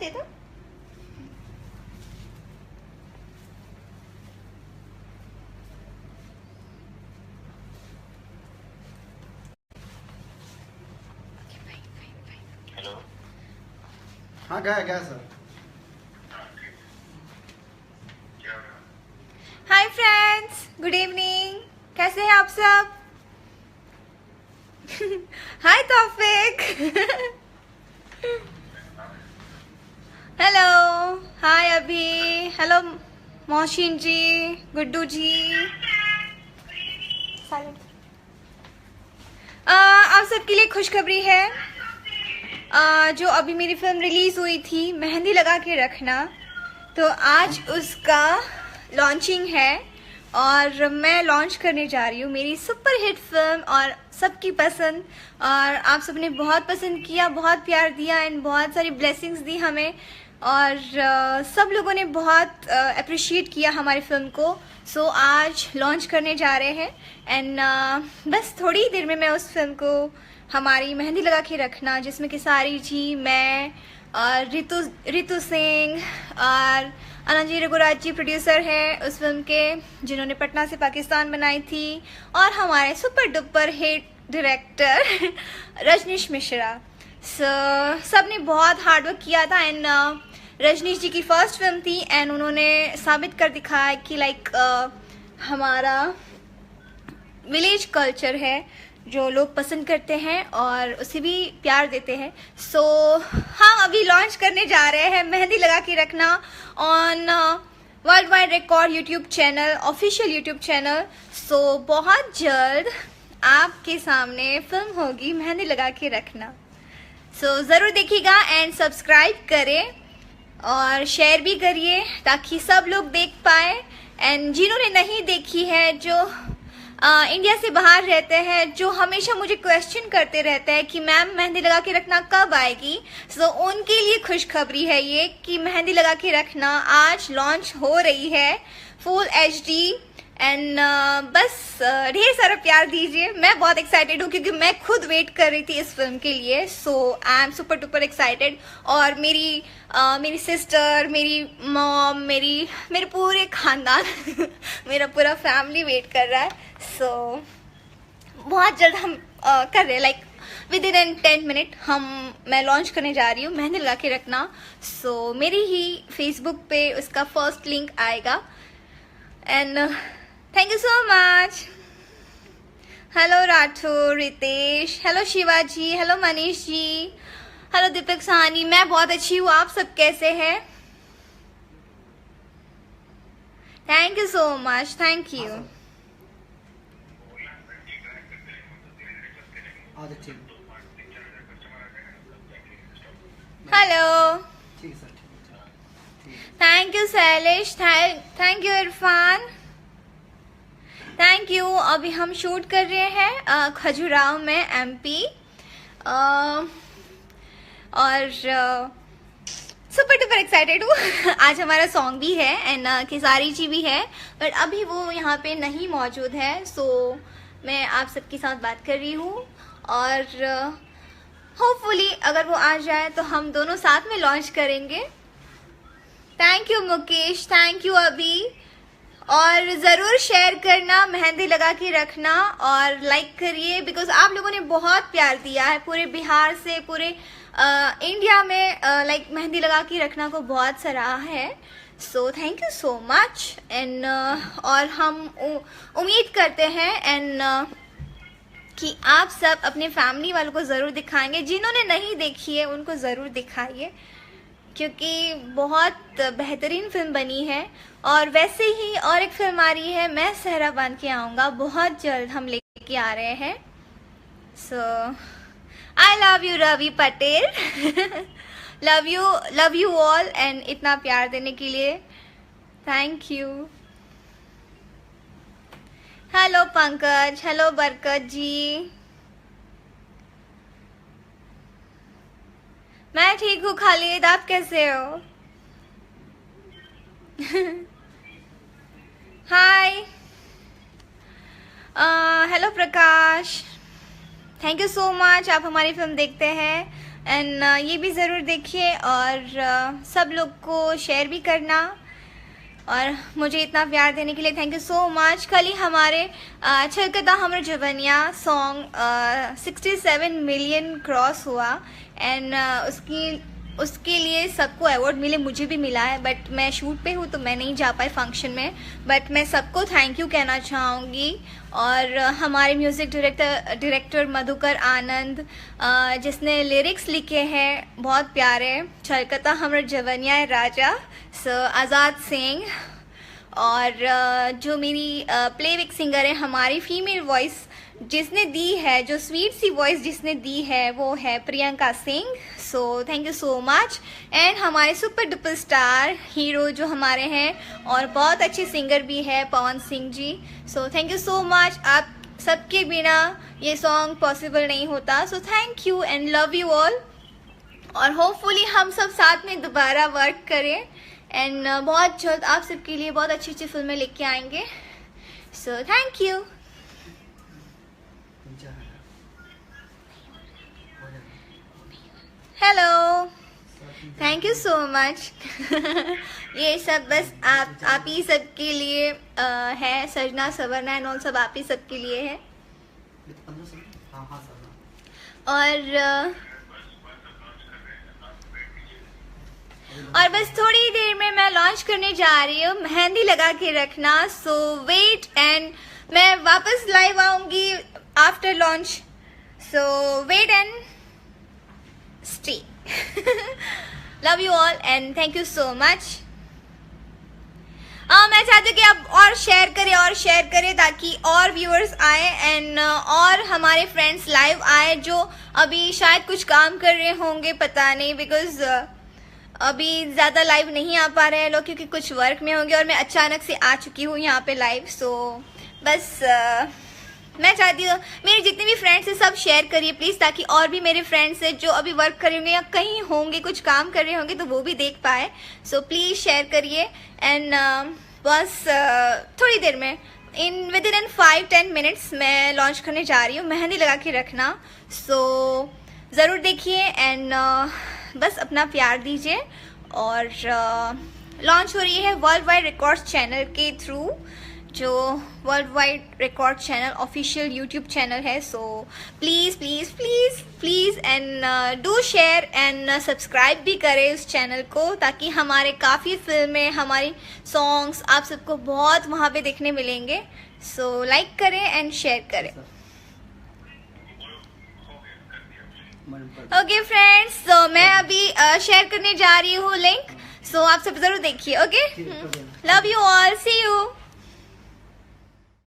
दे दो। हेलो। हाँ गया sir. Hi friends, good evening. कैसे हैं आप सब? हाय तौफिक। हेलो। हाय अभी। हेलो मोहसिन जी, गुड्डू जी। आप सबके लिए खुशखबरी है। जो अभी मेरी फिल्म रिलीज हुई थी मेहंदी लगा के रखना, तो आज उसका लॉन्चिंग है और मैं लॉन्च करने जा रही हूँ मेरी सुपर हिट फिल्म। और सबकी पसंद, और आप सबने बहुत पसंद किया, बहुत प्यार दिया एंड बहुत सारी ब्लेसिंग्स दी हमें, और सब लोगों ने बहुत अप्रिशिएट किया हमारी फिल्म को। सो आज लॉन्च करने जा रहे हैं एंड बस थोड़ी ही देर में मैं उस फिल्म को, हमारी मेहंदी लगा के रखना, जिसमें कि सारी जी, मैं और रितु सिंह और अनंजी रघुराज जी प्रोड्यूसर हैं उस फिल्म के, जिन्होंने पटना से पाकिस्तान बनाई थी, और हमारे super duper hit director Rajnish Mishra. सब ने बहुत हार्डवर्क किया था एंड रजनीश जी की फर्स्ट फिल्म थी एंड उन्होंने साबित कर दिखाया कि हमारा विलेज कल्चर है जो लोग पसंद करते हैं और उसे भी प्यार देते हैं। सो हम अभी लॉन्च करने जा रहे हैं मेहंदी लगा के रखना on world wide record YouTube channel, official YouTube channel. So बहुत जल्द आपके सामने फिल्म होगी मेहंदी लगा के रखना। सो ज़रूर देखिएगा एंड सब्सक्राइब करें और शेयर भी करिए ताकि सब लोग देख पाए। एंड जिन्होंने नहीं देखी है, जो इंडिया से बाहर रहते हैं, जो हमेशा मुझे क्वेश्चन करते रहते हैं कि मैम मेहंदी लगा के रखना कब आएगी, सो उनके लिए खुशखबरी है ये कि मेहंदी लगा के रखना आज लॉन्च हो रही है फुल HD। एंड बस ढेर सारा प्यार दीजिए। मैं बहुत एक्साइटेड हूँ क्योंकि मैं खुद वेट कर रही थी इस फिल्म के लिए। So I am super duper excited. और मेरी सिस्टर, मेरी मॉम, मेरे पूरे खानदान मेरा पूरा फैमिली वेट कर रहा है। सो बहुत जल्द हम कर रहे हैं, विद इन 10 मिनट मैं लॉन्च करने जा रही हूँ मेहंदी लगा के रखना। सो मेरी ही फेसबुक पे उसका फर्स्ट लिंक आएगा and thank you so much. Hello Rathore, Ritesh, hello Shivaji, hello Manish ji, hello Deepak Sahni. मैं बहुत अच्छी हूँ, आप सब कैसे हैं? Thank you so much, thank you. Hello, thank you Shailesh, thank you Irfan, thank you. अभी हम शूट कर रहे हैं खजुराहो में, MP, और सुपर डुपर एक्साइटेड हूँ। आज हमारा सॉन्ग भी है एंड खेसारी जी भी है, बट अभी वो यहाँ पे नहीं मौजूद है। सो मैं आप सबके साथ बात कर रही हूँ और होपफुली अगर वो आ जाए तो हम दोनों साथ में लॉन्च करेंगे। Thank you Mukesh, thank you अभी। और ज़रूर शेयर करना, मेहंदी लगा के रखना और लाइक करिए, बिकॉज आप लोगों ने बहुत प्यार दिया है पूरे बिहार से, पूरे इंडिया में मेहंदी लगा के रखना को बहुत सराहा है। सो thank you so much and और हम उम्मीद करते हैं एंड कि आप सब अपने फैमिली वालों को ज़रूर दिखाएंगे। जिन्होंने नहीं देखी है उनको ज़रूर दिखाइए क्योंकि बहुत बेहतरीन फिल्म बनी है। और वैसे ही और एक फिल्म आ रही है, मैं सहरा बांध के आऊँगा, बहुत जल्द हम लेके आ रहे हैं। So I love you Ravi Patel. Love you all and इतना प्यार देने के लिए thank you. Hello Pankaj, hello Barkat ji. मैं ठीक हूँ खालिद, आप कैसे हो? Hi, hello Prakash, thank you so much, आप हमारी फिल्म देखते हैं। एंड ये भी ज़रूर देखिए और सब लोग को शेयर भी करना और मुझे इतना प्यार देने के लिए थैंक यू सो मच। कल ही हमारे छलकता हमर जवनिया सॉन्ग 67 मिलियन क्रॉस हुआ एंड उसके लिए सबको अवार्ड मिले, मुझे भी मिला है, बट मैं शूट पे हूँ तो मैं नहीं जा पाई फंक्शन में, बट मैं सबको थैंक यू कहना चाहूँगी। और हमारे म्यूज़िक डायरेक्टर मधुकर आनंद जिसने लिरिक्स लिखे हैं बहुत प्यारे, छलकता हमर जवनिया राजा आज़ाद सिंह, और जो मेरी प्लेबैक सिंगर है हमारी फीमेल वॉइस जिसने दी है, जो स्वीट सी वॉइस जिसने दी है वो है Priyanka Singh. So thank you so much. And हमारे सुपर डुपर स्टार हीरो जो हमारे हैं और बहुत अच्छे सिंगर भी है Pawan Singh ji. So thank you so much, आप सबके बिना ये सॉन्ग पॉसिबल नहीं होता। So thank you and love you all, और होपफुली हम सब साथ में दोबारा वर्क करें एंड बहुत जल्द आप सबके लिए बहुत अच्छी अच्छी फिल्में लेके आएंगे। सो thank you. Hello, thank you so much. ये सब बस आप ही सबके लिए है, सजना सवरना एंड ऑल सब आप ही सबके लिए है। और बस थोड़ी देर में मैं लॉन्च करने जा रही हूँ, मेहंदी लगा के रखना। सो वेट एंड मैं वापस लाइव आऊंगी after launch. So wait and stay. Love you all and thank you so much. मैं चाहती हूँ कि आप और शेयर करें ताकि और व्यूअर्स आए एंड और हमारे फ्रेंड्स लाइव आए जो अभी शायद कुछ काम कर रहे होंगे, पता नहीं, बिकॉज अभी ज़्यादा लाइव नहीं आ पा रहे हैं लोग क्योंकि कुछ वर्क में होंगे और मैं अचानक से आ चुकी हूँ यहाँ पे लाइव। सो बस मैं चाहती हूँ मेरे जितने भी फ्रेंड्स हैं सब शेयर करिए प्लीज़, ताकि और भी मेरे फ्रेंड्स हैं जो अभी वर्क कर रहे होंगे या कहीं होंगे कुछ काम कर रहे होंगे तो वो भी देख पाए। सो प्लीज़ शेयर करिए एंड बस थोड़ी देर में विद इन 5-10 मिनट्स मैं लॉन्च करने जा रही हूँ, मेहंदी लगा के रखना। सो ज़रूर देखिए एंड बस अपना प्यार दीजिए। और लॉन्च हो रही है वर्ल्ड वाइड रिकॉर्ड्स चैनल के थ्रू, जो world wide record channel official YouTube channel है। So please please please please and do share and subscribe भी करें उस चैनल को, ताकि हमारे काफ़ी फिल्में, हमारी सॉन्ग्स आप सबको बहुत वहाँ पे देखने मिलेंगे। सो लाइक करें एंड शेयर करें। ओके फ्रेंड्स, तो मैं अभी शेयर करने जा रही हूँ लिंक। सो आप सब जरूर देखिए। Okay, love you all, see you.